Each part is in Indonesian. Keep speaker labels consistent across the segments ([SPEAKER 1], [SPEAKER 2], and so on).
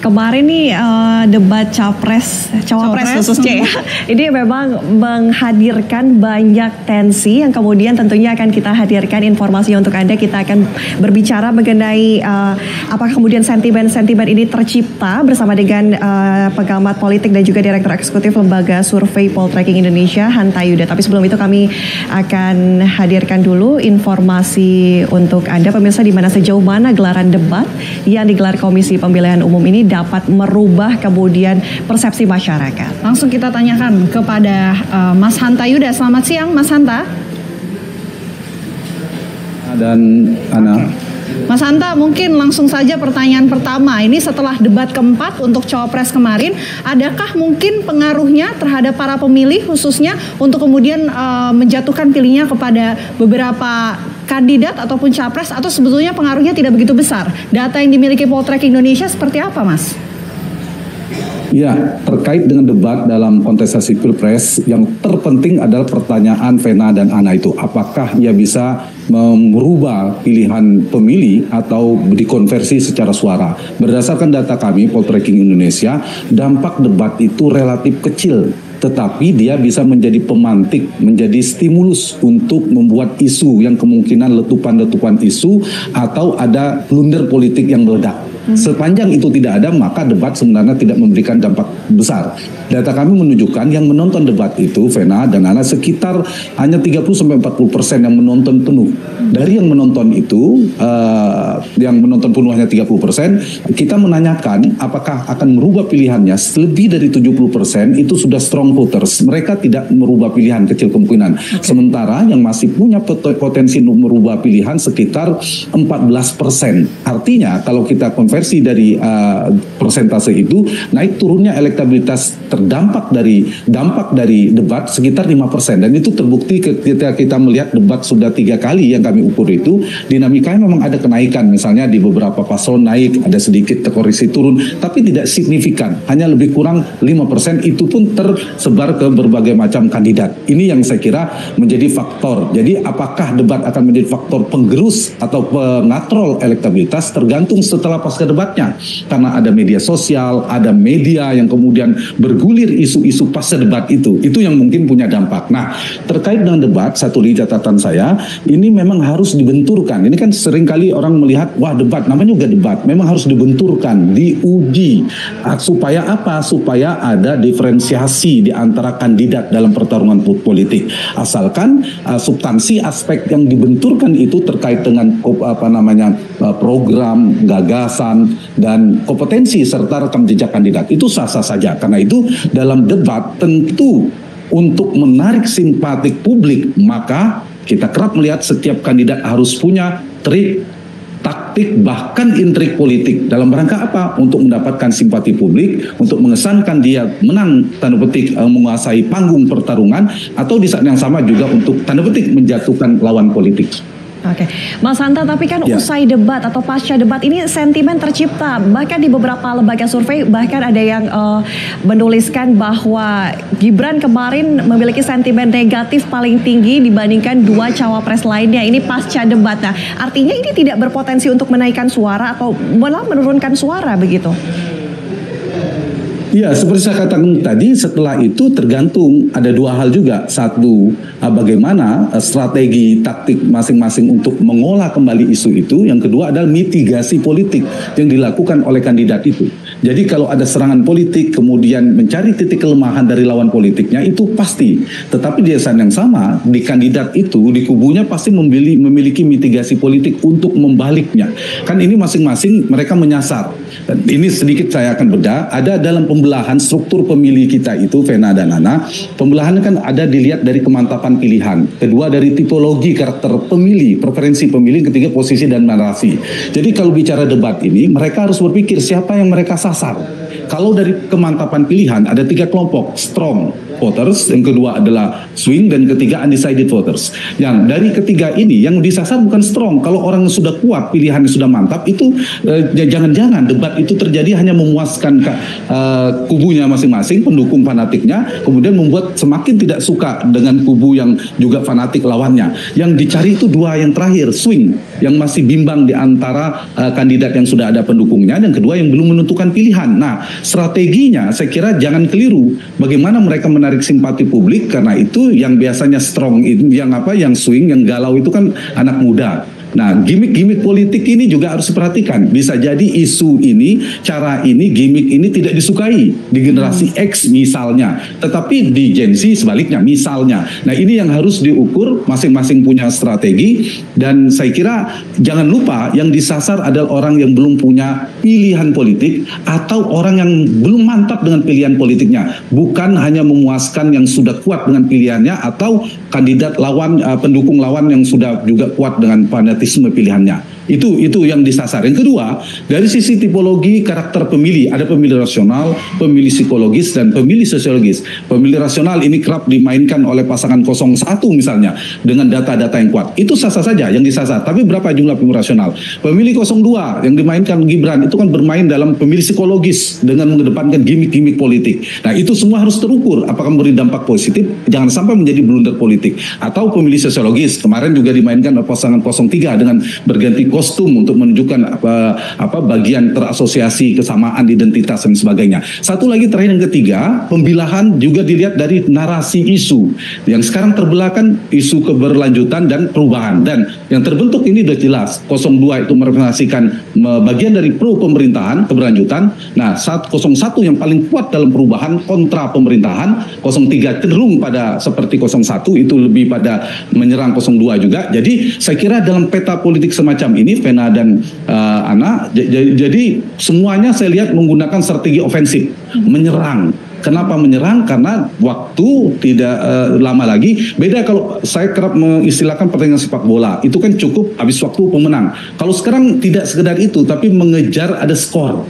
[SPEAKER 1] Kemarin nih debat cawapres khususnya ya, ini memang menghadirkan banyak tensi yang kemudian tentunya akan kita hadirkan informasinya untuk Anda. Kita akan berbicara mengenai apakah kemudian sentimen-sentimen ini tercipta bersama dengan pengamat politik dan juga Direktur Eksekutif Lembaga Survei Poltreking Indonesia, Hanta Yuda. Tapi sebelum itu kami akan hadirkan dulu informasi untuk Anda pemirsa, di mana sejauh mana gelaran debat yang digelar Komisi Pemilihan Umum ini dapat merubah kemudian persepsi masyarakat.
[SPEAKER 2] Langsung kita tanyakan kepada Mas Hanta Yuda. Selamat siang Mas Hanta.
[SPEAKER 3] Dan Ana.
[SPEAKER 2] Mas Hanta, mungkin langsung saja pertanyaan pertama. Ini setelah debat keempat untuk Cawapres kemarin, adakah mungkin pengaruhnya terhadap para pemilih khususnya untuk kemudian menjatuhkan pilihnya kepada beberapa kandidat ataupun capres, atau sebetulnya pengaruhnya tidak begitu besar? Data yang dimiliki Poltreking Indonesia seperti apa, Mas?
[SPEAKER 3] Ya, terkait dengan debat dalam kontestasi Pilpres, yang terpenting adalah pertanyaan Vena dan Ana itu. Apakah ia bisa merubah pilihan pemilih atau dikonversi secara suara? Berdasarkan data kami, Poltreking Indonesia, dampak debat itu relatif kecil. Tetapi dia bisa menjadi pemantik, menjadi stimulus untuk membuat isu yang kemungkinan letupan-letupan isu atau ada blunder politik yang meledak. Sepanjang itu tidak ada, maka debat sebenarnya tidak memberikan dampak besar. Data kami menunjukkan yang menonton debat itu, Vena dan Ana, sekitar hanya 30-40% yang menonton penuh. Dari yang menonton itu, yang menonton penuh hanya 30%, kita menanyakan apakah akan merubah pilihannya. Lebih dari 70% itu sudah strong voters. Mereka tidak merubah pilihan, kecil kemungkinan. Sementara yang masih punya potensi untuk merubah pilihan sekitar 14%. Artinya kalau kita konversi dari persentase itu, naik turunnya elektabilitas terdampak dari dampak dari debat sekitar 5%. Dan itu terbukti ketika kita melihat debat sudah 3 kali yang kami ukur itu, dinamikanya memang ada kenaikan. Misalnya di beberapa paslon naik, ada sedikit koreksi turun, tapi tidak signifikan, hanya lebih kurang 5%, itu pun tersebar ke berbagai macam kandidat. Ini yang saya kira menjadi faktor. Jadi apakah debat akan menjadi faktor penggerus atau pengatrol elektabilitas, tergantung setelah pasca debatnya. Karena ada media sosial, ada media yang kemudian bergulir isu-isu pasca debat itu yang mungkin punya dampak. Nah, terkait dengan debat, satu lagi catatan saya, ini memang harus dibenturkan. Ini kan seringkali orang melihat, wah debat, namanya juga debat, memang harus dibenturkan, diuji. Supaya apa? Supaya ada diferensiasi di antara kandidat dalam pertarungan politik. Asalkan substansi aspek yang dibenturkan itu terkait dengan program, gagasan, dan kompetensi serta rekam jejak kandidat. Itu sah-sah saja. Karena itu dalam debat tentu untuk menarik simpatik publik, maka kita kerap melihat setiap kandidat harus punya trik, taktik, bahkan intrik politik. Dalam rangka apa? Untuk mendapatkan simpati publik, untuk mengesankan dia menang, tanda petik, menguasai panggung pertarungan, atau di saat yang sama juga untuk tanda petik menjatuhkan lawan politik.
[SPEAKER 1] Oke, Mas Hanta, tapi kan usai debat atau pasca debat ini sentimen tercipta. Bahkan di beberapa lembaga survei bahkan ada yang menuliskan bahwa Gibran kemarin memiliki sentimen negatif paling tinggi dibandingkan 2 cawapres lainnya. Ini pasca debat. Nah, artinya ini tidak berpotensi untuk menaikkan suara atau malah menurunkan suara begitu?
[SPEAKER 3] Ya, seperti saya katakan tadi, setelah itu tergantung ada 2 hal juga. Satu, bagaimana strategi taktik masing-masing untuk mengolah kembali isu itu. Yang kedua adalah mitigasi politik yang dilakukan oleh kandidat itu. Jadi kalau ada serangan politik, kemudian mencari titik kelemahan dari lawan politiknya, itu pasti. Tetapi di saat yang sama, di kandidat itu, di kubunya pasti memiliki mitigasi politik untuk membaliknya. Kan ini masing-masing mereka menyasar. Dan ini sedikit saya akan bedah, ada dalam pembelahan struktur pemilih kita itu, Vena dan Ana, pembelahan kan ada dilihat dari kemantapan pilihan. Kedua dari tipologi karakter pemilih, preferensi pemilih, ketiga posisi dan narasi. Jadi kalau bicara debat ini, mereka harus berpikir siapa yang mereka sasar. Kalau dari kemantapan pilihan ada 3 kelompok: strong voters, yang kedua adalah swing, dan ketiga undecided voters. Yang dari ketiga ini yang disasar bukan strong. Kalau orang sudah kuat, pilihannya sudah mantap, itu jangan-jangan debat itu terjadi hanya memuaskan kubunya masing-masing, pendukung fanatiknya, kemudian membuat semakin tidak suka dengan kubu yang juga fanatik lawannya. Yang dicari itu 2 yang terakhir, swing, yang masih bimbang di antara kandidat yang sudah ada pendukungnya, dan kedua yang belum menentukan pilihan. Nah, strateginya saya kira jangan keliru. Bagaimana mereka menarik simpati publik, karena itu yang biasanya strong, yang swing, yang galau itu kan anak muda. Nah, gimmick-gimmick politik ini juga harus diperhatikan. Bisa jadi isu ini, cara ini, gimmick ini tidak disukai di generasi X misalnya, tetapi di Gen Z sebaliknya misalnya. Nah, ini yang harus diukur, masing-masing punya strategi, dan saya kira jangan lupa yang disasar adalah orang yang belum punya pilihan politik atau orang yang belum mantap dengan pilihan politiknya, bukan hanya memuaskan yang sudah kuat dengan pilihannya atau kandidat lawan, pendukung lawan yang sudah juga kuat dengan fanatisme pilihannya. Itu yang disasar. Yang kedua, dari sisi tipologi karakter pemilih, ada pemilih rasional, pemilih psikologis, dan pemilih sosiologis. Pemilih rasional ini kerap dimainkan oleh pasangan 01 misalnya dengan data-data yang kuat. Itu sah-sah saja yang disasar. Tapi berapa jumlah pemilih rasional? Pemilih 02 yang dimainkan Gibran itu kan bermain dalam pemilih psikologis dengan mengedepankan gimmick-gimmick politik. Nah, itu semua harus terukur apakah memberi dampak positif, jangan sampai menjadi blunder politik. Atau pemilih sosiologis, kemarin juga dimainkan oleh pasangan 03 dengan berganti kostum untuk menunjukkan bagian terasosiasi kesamaan identitas dan sebagainya. Satu lagi terakhir, yang ketiga, pembilahan juga dilihat dari narasi isu. Yang sekarang terbelah kan isu keberlanjutan dan perubahan, dan yang terbentuk ini sudah jelas. 02 itu merepresentasikan bagian dari pro pemerintahan, keberlanjutan. Nah, 01 yang paling kuat dalam perubahan kontra pemerintahan, 03 cenderung pada seperti 01 itu lebih pada menyerang 02 juga. Jadi saya kira dalam peta politik semacam ini, Vena dan Ana, jadi semuanya saya lihat menggunakan strategi ofensif, menyerang. Kenapa menyerang? Karena waktu tidak lama lagi. Beda kalau saya kerap mengistilahkan pertandingan sepak bola, itu kan cukup habis waktu pemenang. Kalau sekarang tidak sekedar itu, tapi mengejar ada skor.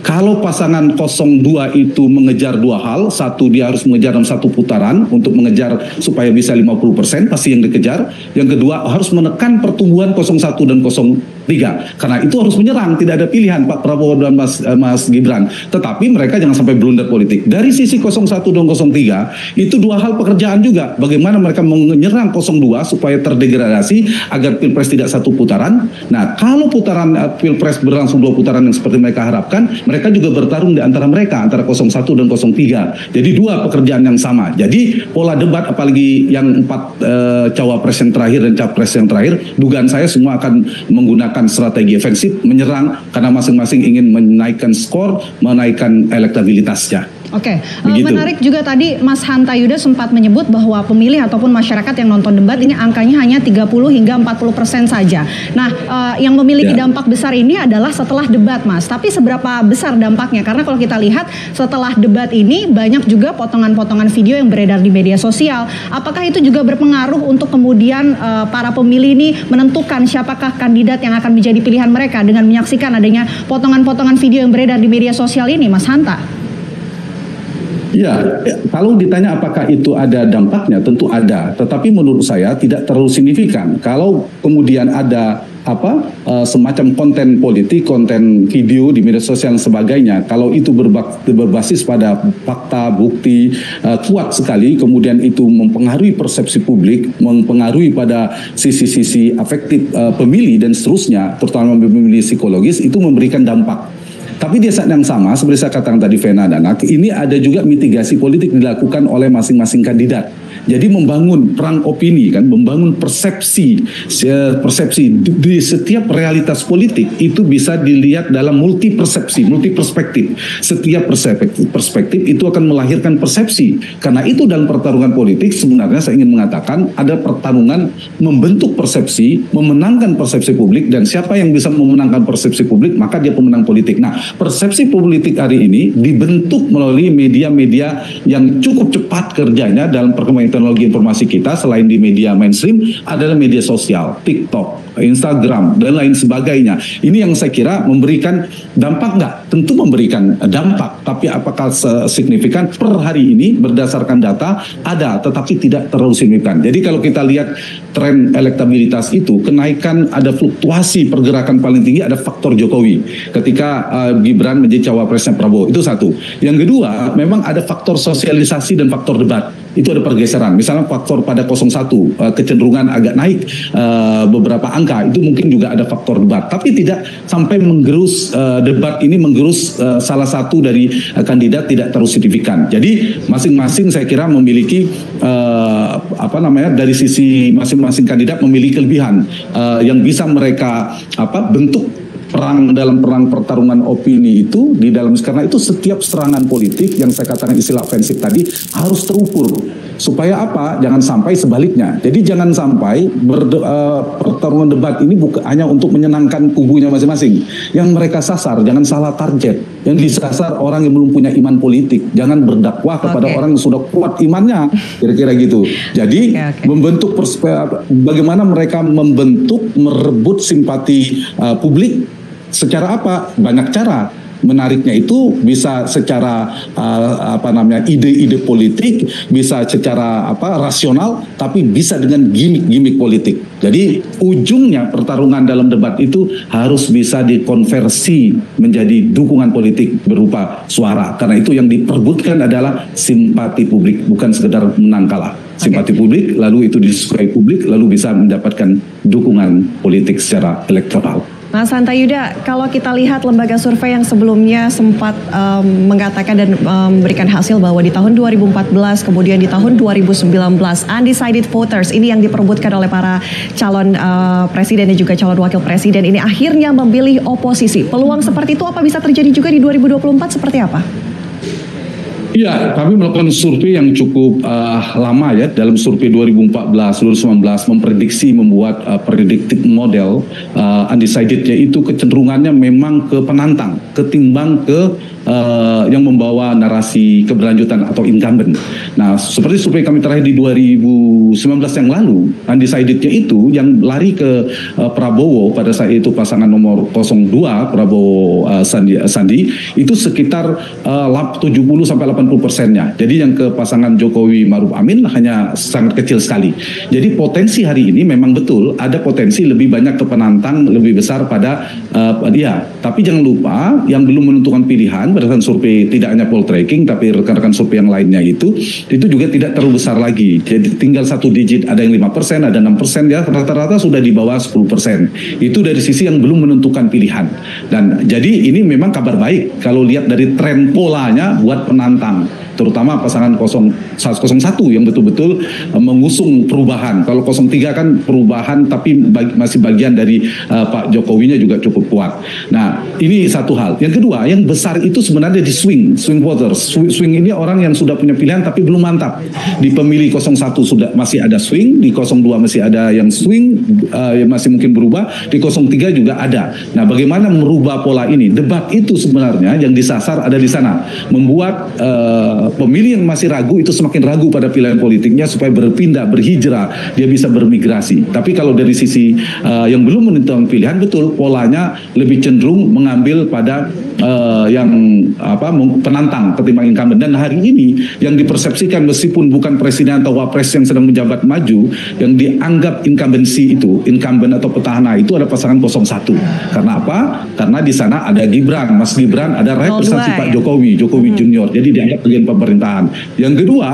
[SPEAKER 3] Kalau pasangan 02 itu mengejar 2 hal, satu dia harus mengejar dalam 1 putaran untuk mengejar supaya bisa 50%, pasti yang dikejar. Yang kedua harus menekan pertumbuhan 01 dan 03. Karena itu harus menyerang, tidak ada pilihan Pak Prabowo dan Mas Gibran. Tetapi mereka jangan sampai blunder politik. Dari sisi 01 dan 03 itu 2 hal pekerjaan juga. Bagaimana mereka menyerang 02 supaya terdegradasi agar Pilpres tidak 1 putaran. Nah, kalau putaran Pilpres berlangsung 2 putaran yang seperti mereka harapkan, mereka juga bertarung di antara mereka, antara 01 dan 03. Jadi 2 pekerjaan yang sama. Jadi pola debat, apalagi yang 4 cawapres yang terakhir dan capres yang terakhir, dugaan saya semua akan menggunakan strategi ofensif, menyerang, karena masing-masing ingin menaikkan skor, menaikkan elektabilitasnya.
[SPEAKER 2] Oke, menarik juga tadi Mas Hanta Yuda sempat menyebut bahwa pemilih ataupun masyarakat yang nonton debat ini angkanya hanya 30 hingga 40% saja. Nah, yang memiliki dampak besar ini adalah setelah debat, Mas. Tapi seberapa besar dampaknya? Karena kalau kita lihat setelah debat ini banyak juga potongan-potongan video yang beredar di media sosial. Apakah itu juga berpengaruh untuk kemudian para pemilih ini menentukan siapakah kandidat yang akan menjadi pilihan mereka dengan menyaksikan adanya potongan-potongan video yang beredar di media sosial ini, Mas Hanta?
[SPEAKER 3] Ya, kalau ditanya apakah itu ada dampaknya, tentu ada. Tetapi menurut saya tidak terlalu signifikan. Kalau kemudian ada semacam konten politik, konten video di media sosial dan sebagainya, kalau itu berbasis pada fakta, bukti kuat sekali, kemudian itu mempengaruhi persepsi publik, mempengaruhi pada sisi-sisi afektif pemilih dan seterusnya, terutama pemilih psikologis, itu memberikan dampak. Tapi di saat yang sama, seperti saya katakan tadi Vena dan Ak, ini ada juga mitigasi politik dilakukan oleh masing-masing kandidat. Jadi membangun perang opini, kan, membangun persepsi di setiap realitas politik itu bisa dilihat dalam multi persepsi, multi perspektif. Setiap perspektif itu akan melahirkan persepsi. Karena itu dalam pertarungan politik sebenarnya saya ingin mengatakan ada pertarungan membentuk persepsi, memenangkan persepsi publik, dan siapa yang bisa memenangkan persepsi publik maka dia pemenang politik. Nah, persepsi politik hari ini dibentuk melalui media-media yang cukup cepat kerjanya dalam perkembangan teknologi informasi kita. Selain di media mainstream, adalah media sosial, TikTok, Instagram, dan lain sebagainya. Ini yang saya kira memberikan dampak nggak? Tentu memberikan dampak, tapi apakah signifikan? Per hari ini berdasarkan data ada, tetapi tidak terlalu signifikan. Jadi kalau kita lihat tren elektabilitas itu, kenaikan ada fluktuasi pergerakan paling tinggi ada faktor Jokowi ketika Gibran menjadi cawapresnya Prabowo. Itu satu. Yang kedua, memang ada faktor sosialisasi dan faktor debat. Itu ada pergeseran. Misalnya faktor pada 01 kecenderungan agak naik beberapa angka, itu mungkin juga ada faktor debat. Tapi tidak sampai menggerus debat ini menggerus salah satu dari kandidat tidak terlalu signifikan. Jadi masing-masing saya kira memiliki dari sisi masing-masing kandidat memiliki kelebihan yang bisa mereka bentuk dalam perang pertarungan opini itu di dalam, karena itu setiap serangan politik yang saya katakan istilah ofensif tadi harus terukur supaya apa? Jangan sampai sebaliknya. Jadi jangan sampai pertarungan debat ini bukan hanya untuk menyenangkan kubunya masing-masing. Yang mereka sasar jangan salah target. Yang disasar orang yang belum punya iman politik. Jangan berdakwah kepada orang yang sudah kuat imannya. Kira-kira gitu. Jadi membentuk bagaimana mereka merebut simpati publik. Secara apa? Banyak cara. Menariknya itu bisa secara ide-ide politik, bisa secara rasional, tapi bisa dengan gimmick-gimmick politik. Jadi ujungnya pertarungan dalam debat itu harus bisa dikonversi menjadi dukungan politik berupa suara. Karena itu yang diperbutkan adalah simpati publik, bukan sekedar menang kalah. Simpati publik, lalu itu disukai publik, lalu bisa mendapatkan dukungan politik secara elektoral.
[SPEAKER 1] Mas Hanta Yuda, kalau kita lihat lembaga survei yang sebelumnya sempat mengatakan dan memberikan hasil bahwa di tahun 2014 kemudian di tahun 2019 undecided voters ini yang diperebutkan oleh para calon presiden dan juga calon wakil presiden ini akhirnya memilih oposisi. Peluang seperti itu apa bisa terjadi juga di 2024 seperti apa?
[SPEAKER 3] Iya, kami melakukan survei yang cukup lama ya. Dalam survei 2014-2019 memprediksi membuat predictive model undecided-nya itu kecenderungannya memang ke penantang ketimbang ke yang membawa narasi keberlanjutan atau incumbent. Nah, seperti survei kami terakhir di 2019 yang lalu, undecided-nya itu yang lari ke Prabowo pada saat itu pasangan nomor 02 Prabowo Sandi itu sekitar 70-80%-nya. Jadi yang ke pasangan Jokowi Maruf Amin hanya sangat kecil sekali. Jadi potensi hari ini memang betul ada potensi lebih banyak ke penantang, lebih besar pada dia. Tapi jangan lupa yang belum menentukan pilihan berdasarkan survei tidak hanya poll tracking tapi rekan-rekan survei yang lainnya itu juga tidak terlalu besar lagi. Jadi tinggal satu digit, ada yang 5%, ada 6% ya, rata-rata sudah di bawah 10%. Itu dari sisi yang belum menentukan pilihan. Dan jadi ini memang kabar baik kalau lihat dari tren polanya buat penantang, terutama pasangan 01 yang betul-betul mengusung perubahan. Kalau 03 kan perubahan tapi masih bagian dari Pak Jokowinya juga cukup kuat. Nah, ini satu hal. Yang kedua, yang besar itu sebenarnya di swing voters. Swing ini orang yang sudah punya pilihan tapi belum mantap. Di pemilih 01 sudah masih ada swing, di 02 masih ada yang swing, masih mungkin berubah, di 03 juga ada. Nah, bagaimana merubah pola ini? Debat itu sebenarnya yang disasar ada di sana. Membuat pemilih yang masih ragu itu semakin ragu pada pilihan politiknya supaya berpindah, berhijrah, dia bisa bermigrasi. Tapi kalau dari sisi yang belum menentukan pilihan, betul polanya lebih cenderung mengambil pada yang penantang ketimbang incumbent. Dan hari ini yang dipersepsikan meskipun bukan presiden atau wapres yang sedang menjabat maju, yang dianggap incumbency itu, incumbent atau petahana itu ada pasangan 01. Karena apa? Karena di sana ada Gibran, Mas Gibran, ada representasi Pak Jokowi Junior. Jadi dianggap bagian pemerintahan. Yang kedua,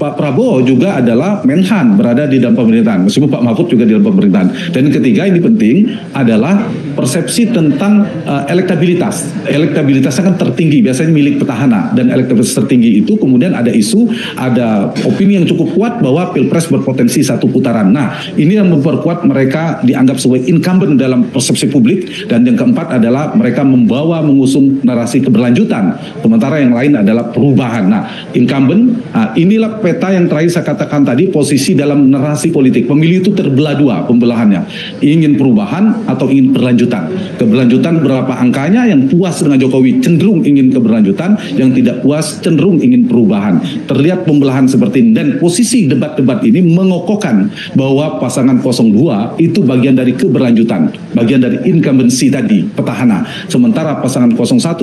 [SPEAKER 3] Pak Prabowo juga adalah Menhan, berada di dalam pemerintahan. Meskipun Pak Mahfud juga di dalam pemerintahan. Dan yang ketiga ini penting adalah persepsi tentang elektabilitas. Elektabilitasnya kan tertinggi, biasanya milik petahana, dan elektabilitas tertinggi itu kemudian ada isu, ada opini yang cukup kuat bahwa Pilpres berpotensi satu putaran. Nah, ini yang memperkuat mereka dianggap sebagai incumbent dalam persepsi publik. Dan yang keempat adalah mereka mengusung narasi keberlanjutan, sementara yang lain adalah perubahan. Nah, incumbent, inilah peta yang terakhir saya katakan tadi, posisi dalam narasi politik. Pemilih itu terbelah dua pembelahannya, ingin perubahan perubahan atau ingin berlanjutan. Keberlanjutan berapa angkanya, yang puas dengan Jokowi cenderung ingin keberlanjutan, yang tidak puas cenderung ingin perubahan. Terlihat pembelahan seperti ini, dan posisi debat-debat ini mengokohkan bahwa pasangan 02 itu bagian dari keberlanjutan, bagian dari incumbency tadi, petahana. Sementara pasangan 01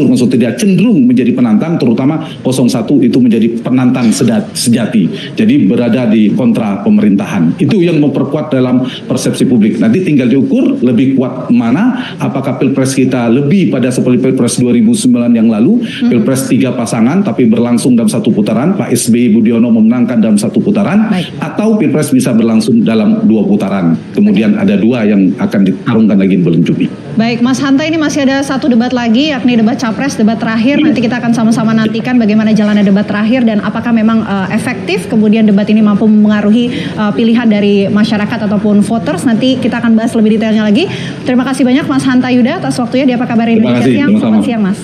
[SPEAKER 3] cenderung menjadi penantang, terutama 01 itu menjadi penantang sejati. Jadi berada di kontra pemerintahan. Itu yang memperkuat dalam persepsi publik. Nanti tinggal diukur lebih kuat mana, apakah Pilpres kita lebih pada seperti Pilpres 2009 yang lalu, Pilpres 3 pasangan tapi berlangsung dalam satu putaran, Pak SBY Budiono memenangkan dalam satu putaran, atau Pilpres bisa berlangsung dalam 2 putaran. Kemudian ada 2 yang akan ditarungkan lagi di bulan Juni.
[SPEAKER 2] Baik, Mas Hanta, ini masih ada satu debat lagi, yakni debat Capres, debat terakhir. Nanti kita akan sama-sama nantikan bagaimana jalannya debat terakhir dan apakah memang efektif kemudian debat ini mampu mempengaruhi pilihan dari masyarakat ataupun voters. Nanti kita akan bahas lebih detailnya lagi. Terima kasih banyak Mas Hanta Yuda atas waktunya di Apa Kabar Indonesia Siang. Selamat siang, Mas.